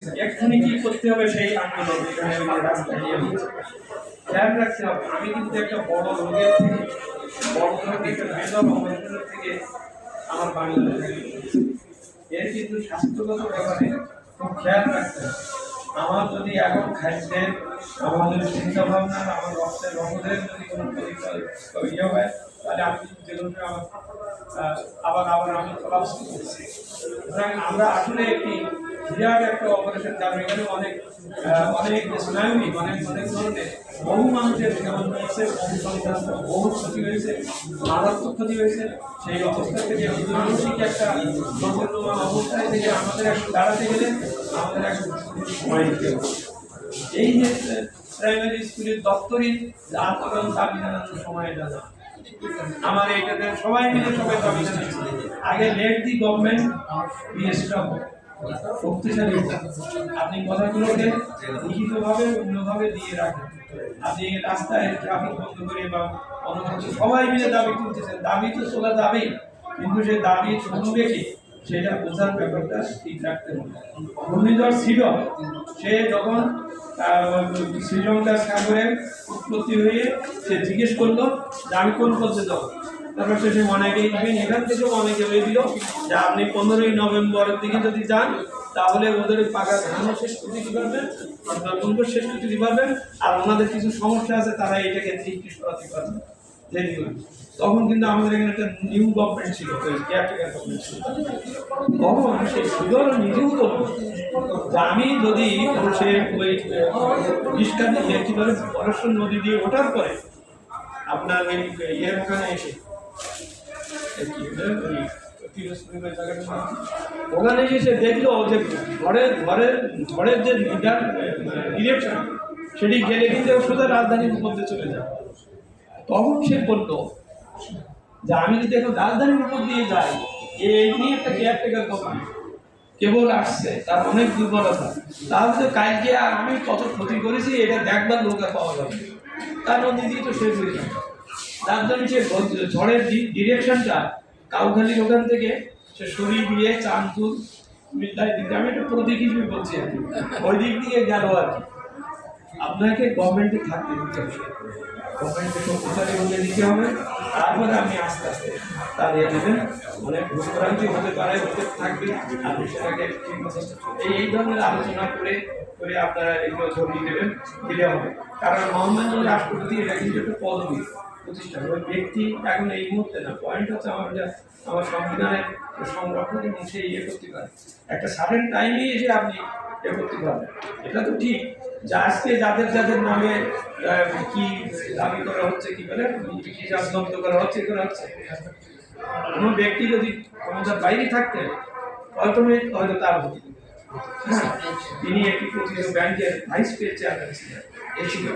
এক্ষুনি কি করতে হবে সেই আন্দোলন রাস্তায় নিয়ে খেয়াল রাখতে হবে। আমি কিন্তু একটা বড় রোগের থেকে বড় ধরনের একটা ভেতর অবস্থার থেকে আমার বাংলাদেশে এর কিন্তু স্বাস্থ্যগত ব্যাপারে খুব খেয়াল রাখতে হবে। আমার যদি এখন খাদ্যের আমাদের চিন্তা ভাবনা আমার রক্তের রক্তের যদি কোনো ইয়ে হয় তাহলে আমি যেগুলো আমার আবার আবার আমি কলাপস করছি। সুতরাং আমরা আসলে একটি বিরাট একটা অপারেশন, কারণ এখানে অনেক অনেক স্নায়বিক অনেক অনেক ধরনের বহু মানুষের জীবন হয়েছে, বহু সংখ্যা বহু ক্ষতি হয়েছে, মারাত্মক ক্ষতি হয়েছে। সেই অবস্থা থেকে মানসিক একটা সম্পূর্ণ অবস্থায় থেকে আমাদের একটু দাঁড়াতে গেলে আমাদের একটু সময় দিতে হবে। এই যে প্রাইমারি স্কুলের দপ্তরি আন্দোলন দাবি জানানোর সময় জানা আমার এইটাতে সবাই মিলে সবাই দাবি জানাচ্ছি। আগে late the government be strong, শক্তিশালী আপনি কথাগুলোকে লিখিতভাবে অন্যভাবে দিয়ে রাখেন। আপনি রাস্তায় ট্রাফিক বন্ধ করে বা অন্য কিছু সবাই মিলে দাবি তুলতেছেন, দাবি তো তোলা দাবি, কিন্তু সে দাবি শুনবে কি সেটা বোঝার ব্যাপারটা ঠিক রাখতে হবে। ঘূর্ণিঝড় ছিল, সে যখন শ্রীলঙ্কার সাগরে উৎপত্তি হয়ে সে জিজ্ঞেস করলো যে আমি কোন পথে যাবো। তারপর সে অনেকে ইভেন এখান থেকেও অনেকে হয়ে দিল যে আপনি 15ই নভেম্বরের দিকে যদি যান তাহলে ওদের পাকা ধানও শেষ করতে দিতে পারবেন, নতুনকে শেষ করতে দিতে পারবেন, আর ওনাদের কিছু সমস্যা আছে তারা এটাকে ঠিক সরাতে পারবেন। তখন কিন্তু আমাদের এখানে একটা নিউ গভর্নমেন্ট ছিল, কেয়ারটেকার গভর্নমেন্ট ছিল। তখন সেই সুন্দর নিজেও বলবো যে আমি যদি সে ওই নিষ্কার দিয়ে কীভাবে পরশ্বর নদী দিয়ে ওঠার পরে আপনার ওই ইয়ের ওখানে এসে ওখানে এসে দেখলো যে ঝড়ের যে ডিরেকশন সেটি গেলে কিন্তু সোজা রাজধানীর মধ্যে চলে যায়। তখন সে বললো যে আমি যদি এখন রাজধানীর উপর দিয়ে যাই, এই নিয়ে একটা কেয়ারটেকার কোম্পানি কেবল আসছে, তার অনেক দুর্বলতা, তাহলে কালকে আর আমি কত ক্ষতি করেছি এটা দেখবার লোক আর পাওয়া যাবে, তার মধ্যে দিয়ে তো শেষ হয়ে যাবে। তার জন্য সে ঝড়ের ডিরেকশনটা কাউখালির ওখান থেকে সে সরিয়ে দিয়ে চাঁদপুর বিদ্যায় দিকে, আমি একটা প্রতীক হিসেবে বলছি আর কি, ওই দিক দিয়ে গেল আর কি। আপনাকে গভর্নমেন্টে থাকতে দিতে হবে, গভর্নমেন্টকে শক্তিশালী হতে দিতে হবে, তারপরে আপনি আস্তে আস্তে তাড়িয়ে দেবেন। অনেক ভূতরাঞ্চি হতে পারে, হতে থাকবে, আপনি সেটাকে এই ধরনের আলোচনা করে করে আপনারা এগুলো ধরিয়ে দেবেন, দিলে হবে। কারণ মহামান্য রাষ্ট্রপতি এটা কিন্তু একটা পদবি প্রতিষ্ঠান, ওই ব্যক্তি এখন এই মুহূর্তে না। পয়েন্ট হচ্ছে আমার সংবিধানের সংরক্ষণ এবং সে ইয়ে করতে পারে, একটা সাডেন টাইমে এসে আপনি ইয়ে করতে পারবেন। এটা তো ঠিক যে আজকে যাদের যাদের নামে কি দাবি করা হচ্ছে, কি বলে কি জব্দ করা হচ্ছে কোনো ব্যক্তি যদি ক্ষমতার বাইরে থাকতেন হয়তো তার হতো। তিনি একটি প্রতিষ্ঠান ব্যাংকের ভাইস চেয়ারম্যান ছিলেন, এই ছিল।